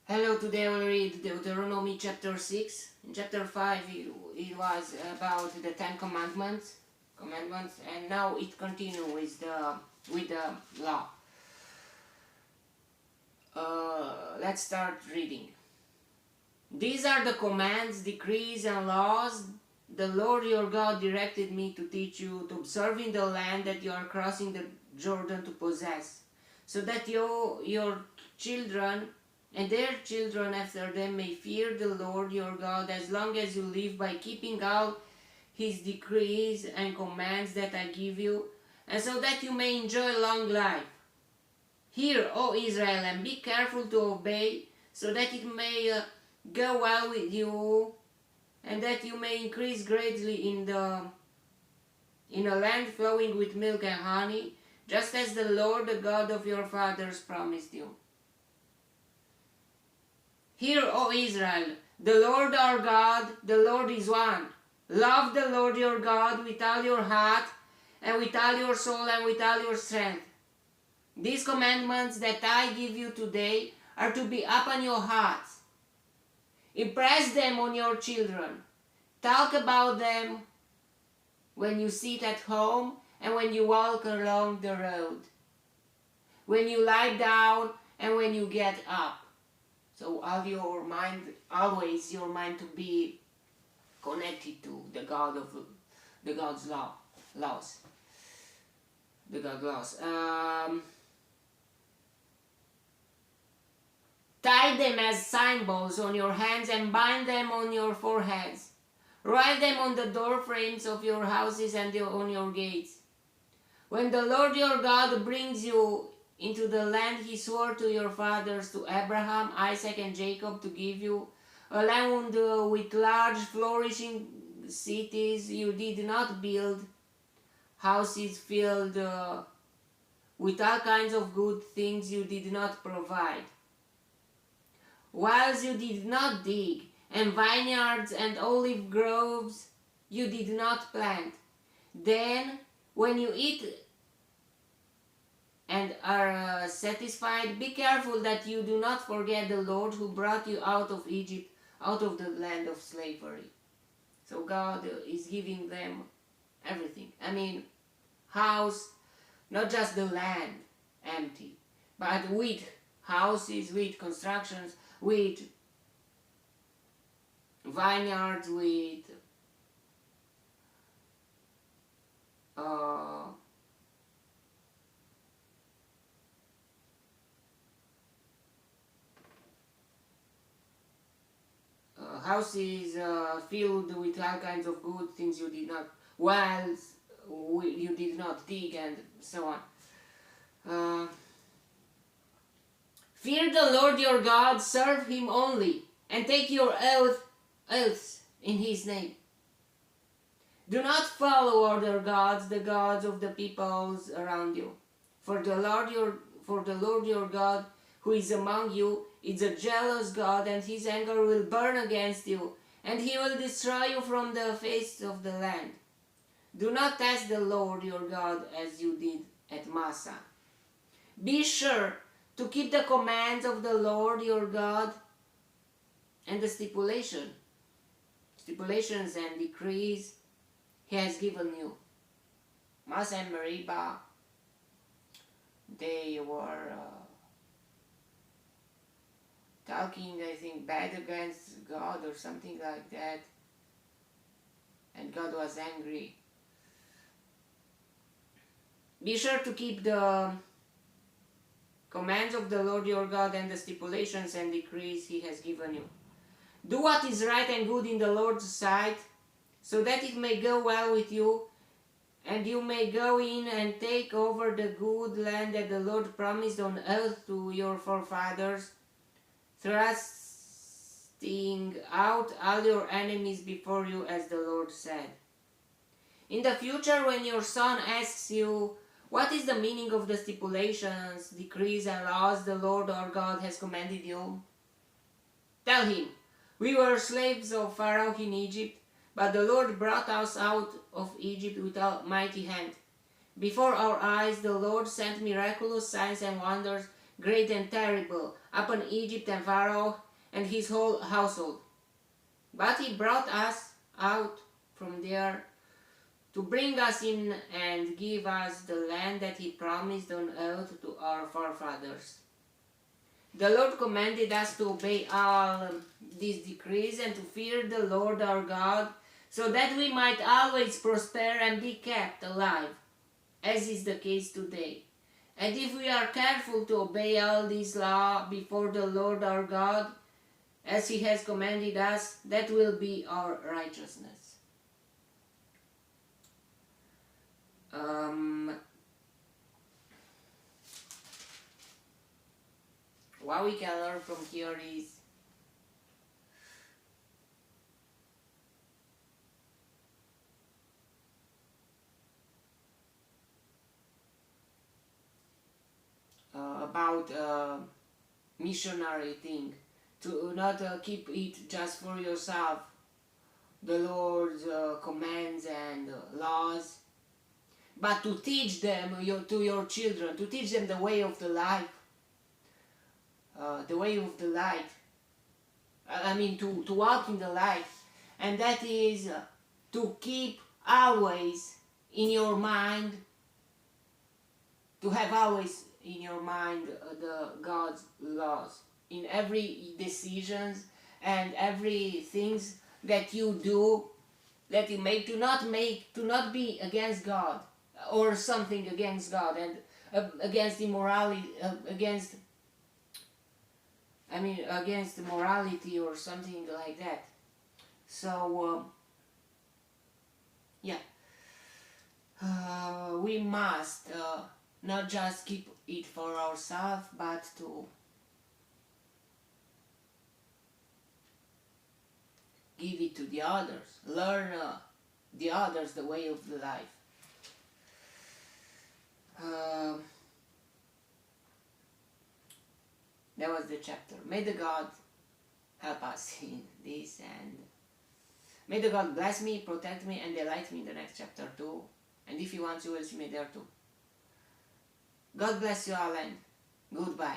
Hello, today we'll read Deuteronomy chapter 6. In chapter 5 it was about the Ten Commandments, and now it continues with the law. Let's start reading. These are the commands, decrees, and laws the Lord your God directed me to teach you, to observe in the land that you are crossing the Jordan to possess, so that your children and their children after them may fear the Lord your God as long as you live, by keeping all his decrees and commands that I give you, and so that you may enjoy long life. Hear, O Israel, and be careful to obey, so that it may go well with you, and that you may increase greatly in a land flowing with milk and honey, just as the Lord, the God of your fathers, promised you. Hear, O Israel, the Lord our God, the Lord is one. Love the Lord your God with all your heart, and with all your soul, and with all your strength. These commandments that I give you today are to be upon your hearts. Impress them on your children. Talk about them when you sit at home and when you walk along the road, when you lie down and when you get up. So always your mind to be connected to the God's laws. The God's laws. Tie them as symbols on your hands and bind them on your foreheads. Write them on the door frames of your houses and on your gates. When the Lord your God brings you into the land he swore to your fathers, to Abraham, Isaac, and Jacob, to give you, a land with large flourishing cities you did not build, houses filled with all kinds of good things you did not provide, wells you did not dig, and vineyards and olive groves you did not plant. Then, when you eat and are satisfied, be careful that you do not forget the Lord who brought you out of Egypt, out of the land of slavery. So God is giving them everything. House, not just the land empty, but with houses, with constructions, with vineyards, with houses filled with all kinds of good things you did not, wells you did not dig, and so on. Fear the Lord your God, serve him only, and take your oaths in his name. Do not follow other gods, the gods of the peoples around you. For the Lord your God, who is among you, is a jealous God, and his anger will burn against you, and he will destroy you from the face of the land. Do not test the Lord your God as you did at Massah. Be sure to keep the commands of the Lord your God and the stipulations and decrees he has given you. Massah and Meribah, they were talking, I think, bad against God or something like that, and God was angry. Be sure to keep the commands of the Lord your God and the stipulations and decrees he has given you. Do what is right and good in the Lord's sight, so that it may go well with you, and you may go in and take over the good land that the Lord promised on oath to your forefathers, thrusting out all your enemies before you, as the Lord said. In the future, when your son asks you, what is the meaning of the stipulations, decrees, and laws the Lord our God has commanded you? Tell him, we were slaves of Pharaoh in Egypt, but the Lord brought us out of Egypt with a mighty hand. Before our eyes the Lord sent miraculous signs and wonders, great and terrible, upon Egypt and Pharaoh and his whole household. But he brought us out from there to bring us in and give us the land that he promised on oath to our forefathers. The Lord commanded us to obey all these decrees and to fear the Lord our God, so that we might always prosper and be kept alive, as is the case today. And if we are careful to obey all these laws before the Lord our God, as he has commanded us, that will be our righteousness. What we can learn from here is about missionary thing, to not keep it just for yourself, the Lord's commands and laws, but to teach them to your children, to teach them the way of the life, the way of the light. I mean, to walk in the light, and that is to keep always in your mind, to have always in your mind the God's laws in every decisions and every things that you do, that you make, to not be against God or something against God and against immorality, against morality or something like that. So we must not just keep it for ourselves, but to give it to the others, learn the others the way of the life. That was the chapter. May the God help us in this, and may the God bless me, protect me, and delight me in the next chapter too. And if He wants, you will see me there too. God bless you all, and goodbye.